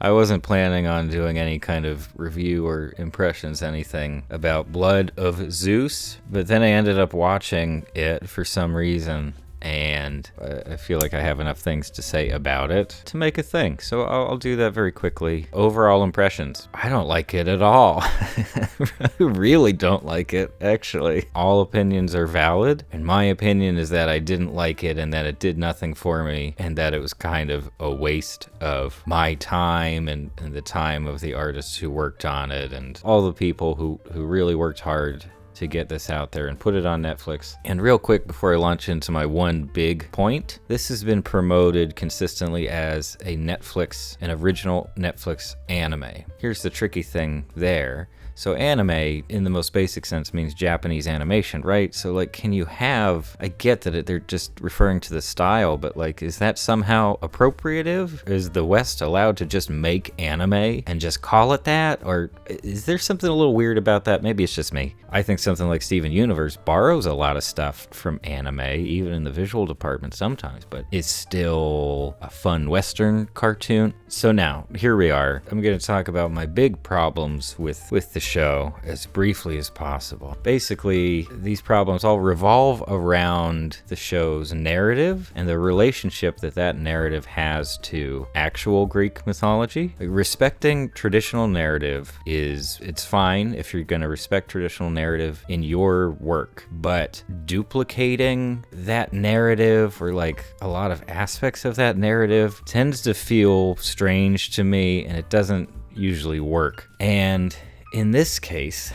I wasn't planning on doing any kind of review or impressions, anything about Blood of Zeus, but then I ended up watching it for some reason, and I feel like I have enough things to say about it to make a thing, so I'll do that very quickly. Overall impressions. I don't like it at all. I really don't like it, actually. All opinions are valid, and my opinion is that I didn't like it and that it did nothing for me, and that it was kind of a waste of my time and the time of the artists who worked on it and all the people who really worked hard to get this out there and put it on Netflix. And real quick before I launch into my one big point, this has been promoted consistently as an original Netflix anime. Here's the tricky thing there. So anime, in the most basic sense, means Japanese animation, right? So like, can you have, I get that they're just referring to the style, but like, is that somehow appropriative? Is the West allowed to just make anime and just call it that? Or is there something a little weird about that? Maybe it's just me. I think something like Steven Universe borrows a lot of stuff from anime, even in the visual department sometimes, but it's still a fun Western cartoon. So now, here we are. I'm going to talk about my big problems with the show as briefly as possible. Basically, these problems all revolve around the show's narrative and the relationship that narrative has to actual Greek mythology. Like, respecting traditional narrative it's fine if you're going to respect traditional narrative in your work, but duplicating that narrative or like a lot of aspects of that narrative tends to feel strange to me, and it doesn't usually work. And in this case,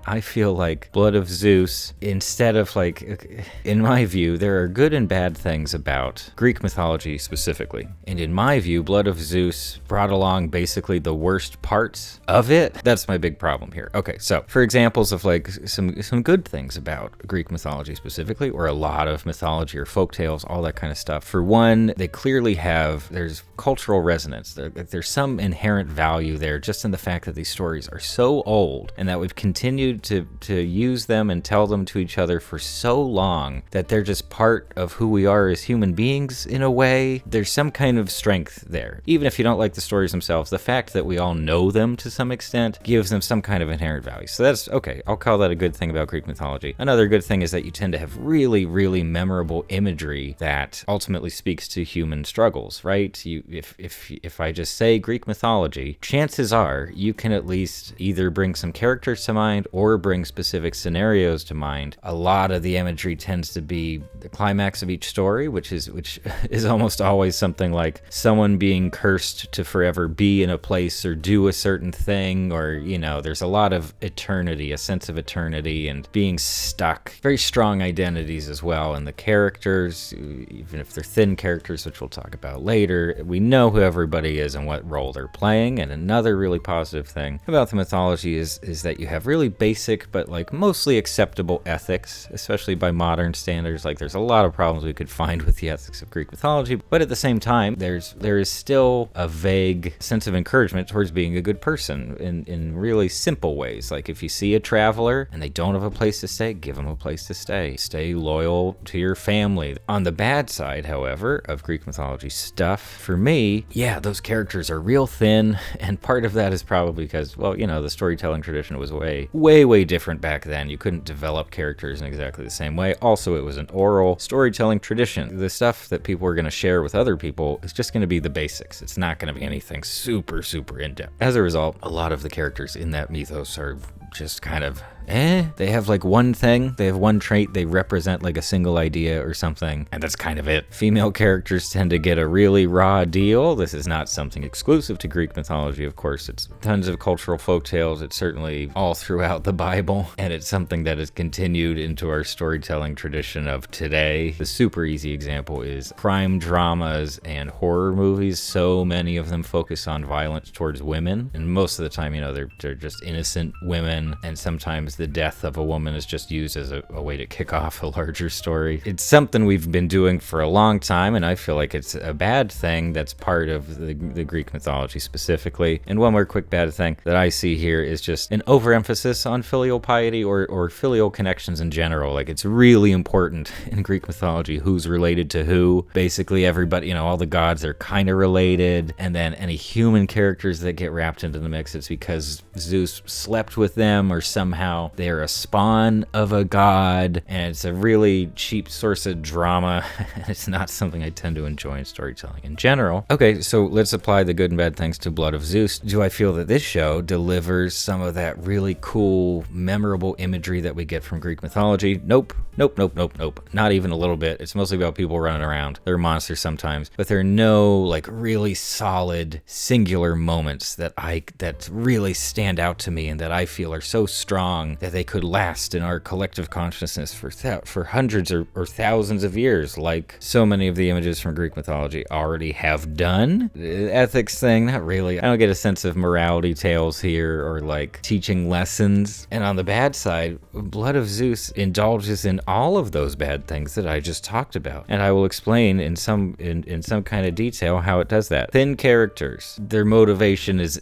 I feel like Blood of Zeus, instead of like, in my view, there are good and bad things about Greek mythology specifically. And in my view, Blood of Zeus brought along basically the worst parts of it. That's my big problem here. Okay, so for examples of like some good things about Greek mythology specifically, or a lot of mythology or folktales, all that kind of stuff. For one, they clearly there's cultural resonance. There's some inherent value there just in the fact that these stories are so old and that we've continued to use them and tell them to each other for so long that they're just part of who we are as human beings in a way. There's some kind of strength there. Even if you don't like the stories themselves, the fact that we all know them to some extent gives them some kind of inherent value. So that's okay. I'll call that a good thing about Greek mythology. Another good thing is that you tend to have really, really memorable imagery that ultimately speaks to human struggles, right? If I just say Greek mythology, chances are you can at least either bring some characters to mind or bring specific scenarios to mind. A lot of the imagery tends to be the climax of each story, which is almost always something like someone being cursed to forever be in a place or do a certain thing, or, there's a lot of eternity, a sense of eternity and being stuck. Very strong identities as well, and the characters, even if they're thin characters, which we'll talk about later, we know who everybody is and what role they're playing. And another really positive thing about the mythology is that you have really basic but like mostly acceptable ethics, especially by modern standards. Like, there's a lot of problems we could find with the ethics of Greek mythology, but at the same time there is still a vague sense of encouragement towards being a good person in really simple ways. Like, if you see a traveler and they don't have a place to stay, give them a place to stay loyal to your family. On the bad side, however, of Greek mythology stuff, for me, those characters are real thin, and part of that is probably because, well, the storytelling tradition was way different back then. You couldn't develop characters in exactly the same way. Also, it was an oral storytelling tradition. The stuff that people were going to share with other people is just going to be the basics. It's not going to be anything super in-depth. As a result, a lot of the characters in that mythos are just kind of they have like one thing, they have one trait, they represent like a single idea or something, and that's kind of it. Female characters tend to get a really raw deal. This is not something exclusive to Greek mythology, of course. It's tons of cultural folktales. It's certainly all throughout the Bible, and it's something that has continued into our storytelling tradition of today. The super easy example is crime dramas and horror movies. So many of them focus on violence towards women, and most of the time, they're just innocent women, and sometimes sometimes the death of a woman is just used as a way to kick off a larger story. It's something we've been doing for a long time, and I feel like it's a bad thing that's part of the Greek mythology specifically. And one more quick bad thing that I see here is just an overemphasis on filial piety or filial connections in general. Like, it's really important in Greek mythology who's related to who. Basically everybody, all the gods are kind of related, and then any human characters that get wrapped into the mix, it's because Zeus slept with them or somehow they're a spawn of a god, and it's a really cheap source of drama. It's not something I tend to enjoy in storytelling in general. Okay, so let's apply the good and bad things to Blood of Zeus. Do I feel that this show delivers some of that really cool, memorable imagery that we get from Greek mythology? Nope. Not even a little bit. It's mostly about people running around. They're monsters sometimes, but there are no like really solid singular moments that really stand out to me and that I feel are so strong that they could last in our collective consciousness for hundreds or thousands of years, like so many of the images from Greek mythology already have done. The ethics thing, not really. I don't get a sense of morality tales here or like teaching lessons. And on the bad side, Blood of Zeus indulges in all of those bad things that I just talked about, and I will explain in some kind of detail how it does that. Thin characters, their motivation is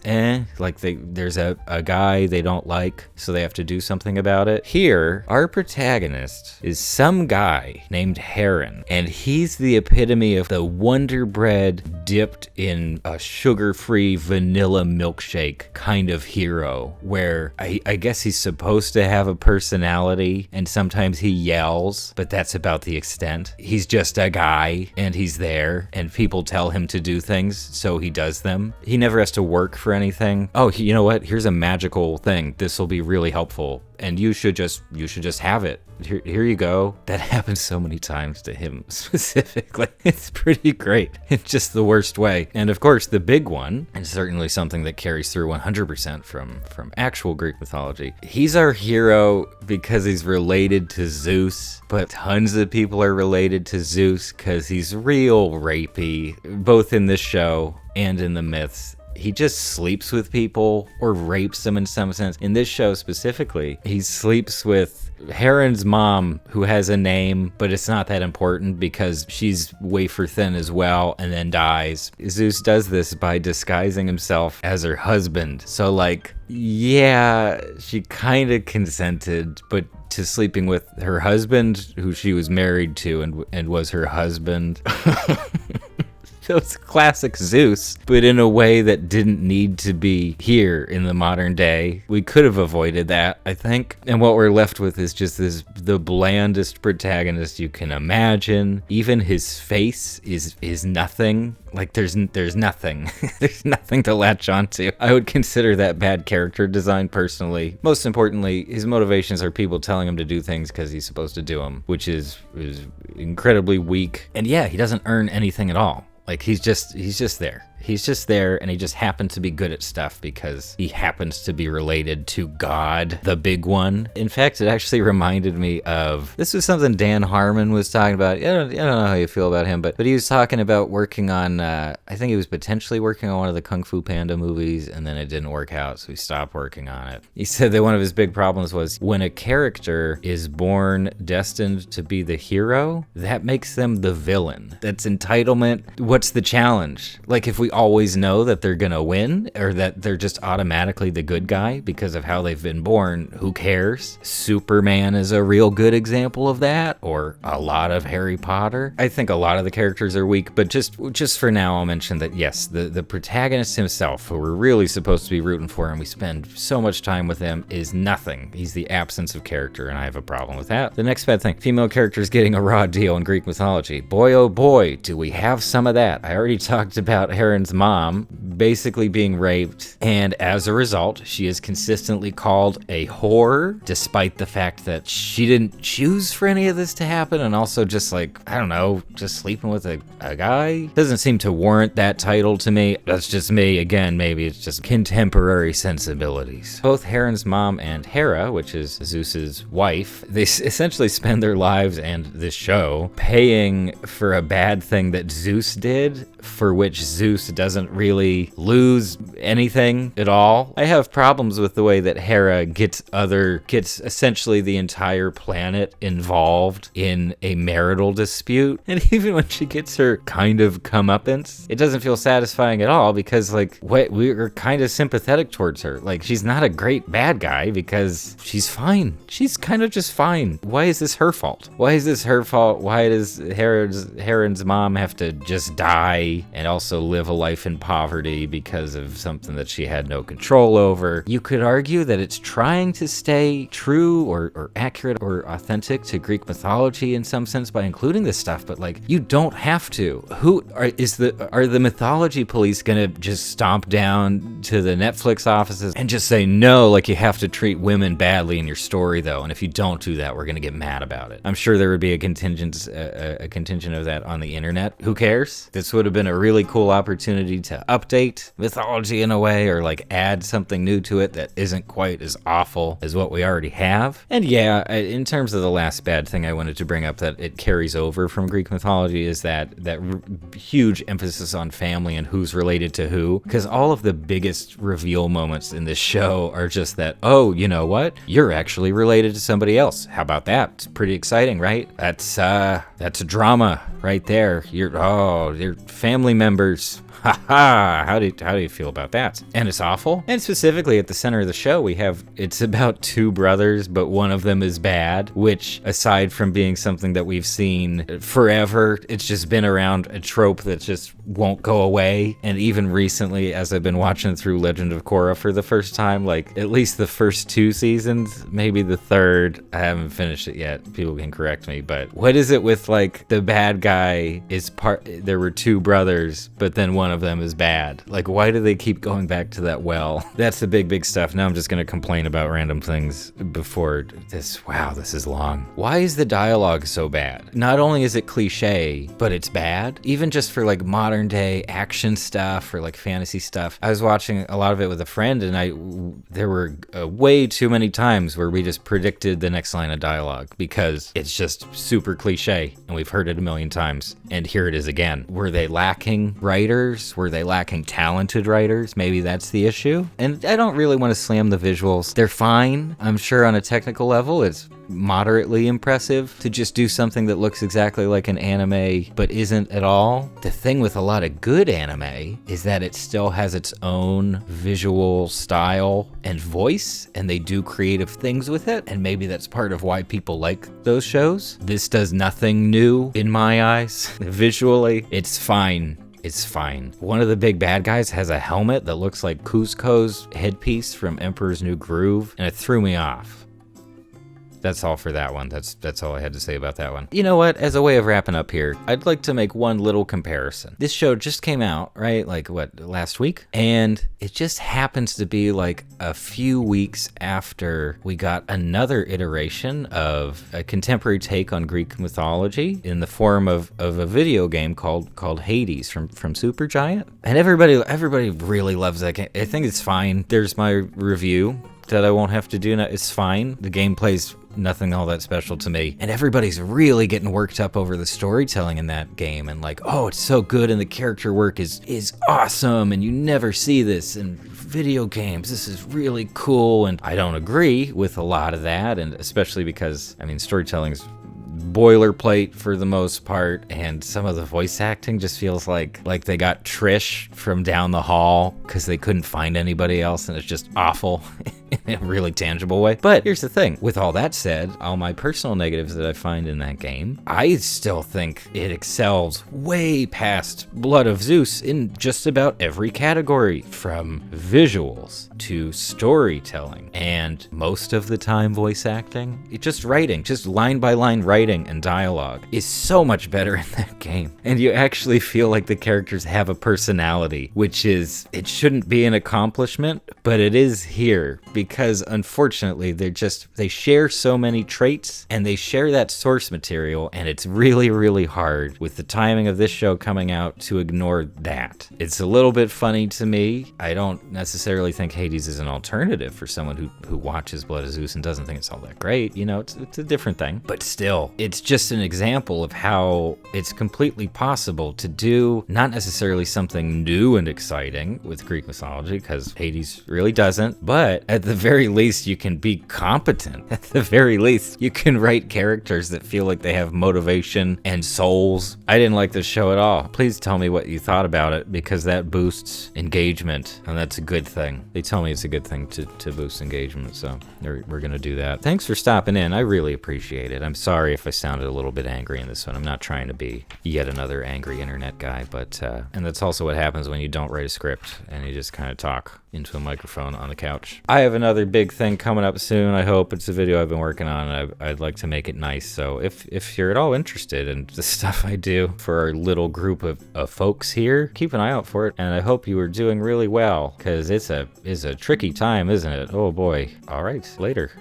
like there's a guy they don't like, so they have to do something about it. Here, our protagonist is some guy named Heron, and he's the epitome of the Wonder Bread dipped in a sugar-free vanilla milkshake kind of hero, where I guess he's supposed to have a personality, and sometimes he yells, but that's about the extent. He's just a guy, and he's there, and people tell him to do things, so he does them. He never has to work for anything. Oh, you know what? Here's a magical thing. This will be really helpful, and you should just have it. Here you go. That happens so many times to him specifically. It's pretty great. It's just the worst way. And of course, the big one, and certainly something that carries through 100% from actual Greek mythology. He's our hero because he's related to Zeus, but tons of people are related to Zeus because he's real rapey, both in this show and in the myths. He just sleeps with people or rapes them in some sense. In this show specifically, he sleeps with Heron's mom, who has a name, but it's not that important because she's wafer thin as well and then dies. Zeus does this by disguising himself as her husband. So like, yeah, she kind of consented, but to sleeping with her husband, who she was married to and was her husband. So it's classic Zeus, but in a way that didn't need to be here in the modern day. We could have avoided that, I think. And what we're left with is just the blandest protagonist you can imagine. Even his face is nothing. Like there's nothing. There's nothing to latch onto. I would consider that bad character design personally. Most importantly, his motivations are people telling him to do things because he's supposed to do them, which is incredibly weak. And yeah, he doesn't earn anything at all. Like he's just there. He's just there, and he just happens to be good at stuff because he happens to be related to God, the big one. In fact, it actually reminded me of, this was something Dan Harmon was talking about. I don't know how you feel about him, but he was talking about working on, I think he was potentially working on one of the Kung Fu Panda movies, and then it didn't work out, so he stopped working on it. He said that one of his big problems was when a character is born destined to be the hero, that makes them the villain. That's entitlement. What's the challenge? Like if we always know that they're gonna win or that they're just automatically the good guy because of how they've been born, who cares? Superman is a real good example of that, or a lot of Harry Potter. I think a lot of the characters are weak, but just for now I'll mention that yes, the protagonist himself, who we're really supposed to be rooting for and we spend so much time with him, is nothing. He's the absence of character, and I have a problem with that. The next bad thing, female characters getting a raw deal in Greek mythology. Boy oh boy, do we have some of that. I already talked about Heron's mom basically being raped, and as a result, she is consistently called a whore, despite the fact that she didn't choose for any of this to happen, and also just like, I don't know, just sleeping with a guy doesn't seem to warrant that title to me. That's just me. Again, maybe it's just contemporary sensibilities. Both Heron's mom and Hera, which is Zeus's wife, they essentially spend their lives and this show paying for a bad thing that Zeus did, for which Zeus Zeus doesn't really lose anything at all. I have problems with the way that Hera gets essentially the entire planet involved in a marital dispute. And even when she gets her kind of comeuppance, it doesn't feel satisfying at all because, like, we're kind of sympathetic towards her. Like, she's not a great bad guy because she's fine. She's kind of just fine. Why is this her fault? Why is this her fault? Why does Heron's mom have to just die and also live a life in poverty because of something that she had no control over? You could argue that it's trying to stay true or accurate or authentic to Greek mythology in some sense by including this stuff, but like, you don't have to. Are the mythology police gonna just stomp down to the Netflix offices and just say, no, like, you have to treat women badly in your story though, and if you don't do that, we're gonna get mad about it? I'm sure there would be a contingent of that on the internet. Who cares? This would have been a really cool opportunity to update mythology in a way, or like add something new to it that isn't quite as awful as what we already have. And yeah, in terms of the last bad thing I wanted to bring up that it carries over from Greek mythology is that huge emphasis on family and who's related to who, because all of the biggest reveal moments in this show are just that, oh, you know what? You're actually related to somebody else. How about that? It's pretty exciting, right? That's a drama right there. You're family members. Ha! How do you feel about that? And it's awful. And specifically at the center of the show, it's about two brothers, but one of them is bad, which, aside from being something that we've seen forever, it's just been around, a trope that just won't go away. And even recently, as I've been watching through Legend of Korra for the first time, like at least the first 2 seasons, maybe the third, I haven't finished it yet. People can correct me, but what is it with like the bad guy there were 2 brothers, but then one of them is bad? Like, why do they keep going back to that well? That's the big stuff. Now I'm just gonna complain about random things before this. Wow, this is long. Why is the dialogue so bad? Not only is it cliche, but it's bad. Even just for like modern day action stuff or like fantasy stuff. I was watching a lot of it with a friend, and there were way too many times where we just predicted the next line of dialogue because it's just super cliche and we've heard it a million times, and here it is again. Were they lacking writers? Were they lacking talented writers? Maybe that's the issue. And I don't really want to slam the visuals. They're fine. I'm sure on a technical level, it's moderately impressive to just do something that looks exactly like an anime but isn't at all. The thing with a lot of good anime is that it still has its own visual style and voice, and they do creative things with it, and maybe that's part of why people like those shows. This does nothing new in my eyes. Visually, it's fine. It's fine. One of the big bad guys has a helmet that looks like Kuzco's headpiece from Emperor's New Groove, and it threw me off. That's all for that one. That's all I had to say about that one. You know what? As a way of wrapping up here, I'd like to make one little comparison. This show just came out, right? Like, last week? And it just happens to be like a few weeks after we got another iteration of a contemporary take on Greek mythology in the form of a video game called Hades from Supergiant. And everybody really loves that game. I think it's fine. There's my review that I won't have to do now. It's fine. The gameplay's nothing all that special to me, and everybody's really getting worked up over the storytelling in that game, and like, oh, it's so good, and the character work is awesome, and you never see this in video games. This is really cool. And I don't agree with a lot of that, and especially because, I mean, storytelling's boilerplate for the most part, and some of the voice acting just feels like they got Trish from down the hall because they couldn't find anybody else, and it's just awful in a really tangible way. But here's the thing, with all that said, all my personal negatives that I find in that game, I still think it excels way past Blood of Zeus in just about every category, from visuals to storytelling, and most of the time voice acting. Just writing, just line by line writing and dialogue is so much better in that game. And you actually feel like the characters have a personality, which is, it shouldn't be an accomplishment, but it is here because because unfortunately they share so many traits, and they share that source material, and it's really, really hard with the timing of this show coming out to ignore that. It's a little bit funny to me. I don't necessarily think Hades is an alternative for someone who watches Blood of Zeus and doesn't think it's all that great. You know, it's a different thing. But still, it's just an example of how it's completely possible to do not necessarily something new and exciting with Greek mythology, because Hades really doesn't, but at the very least, you can be competent. At the very least, you can write characters that feel like they have motivation and souls. I didn't like this show at all. Please tell me what you thought about it, because that boosts engagement, and that's a good thing. They tell me it's a good thing to boost engagement, so we're gonna do that. Thanks for stopping in. I really appreciate it. I'm sorry if I sounded a little bit angry in this one. I'm not trying to be yet another angry internet guy, but and that's also what happens when you don't write a script and you just kind of talk into a microphone on the couch. I have another big thing coming up soon. I hope it's a video I've been working on, and I'd like to make it nice. So if you're at all interested in the stuff I do for our little group of folks here, keep an eye out for it. And I hope you are doing really well, because it's a tricky time, isn't it? Oh boy. All right, later.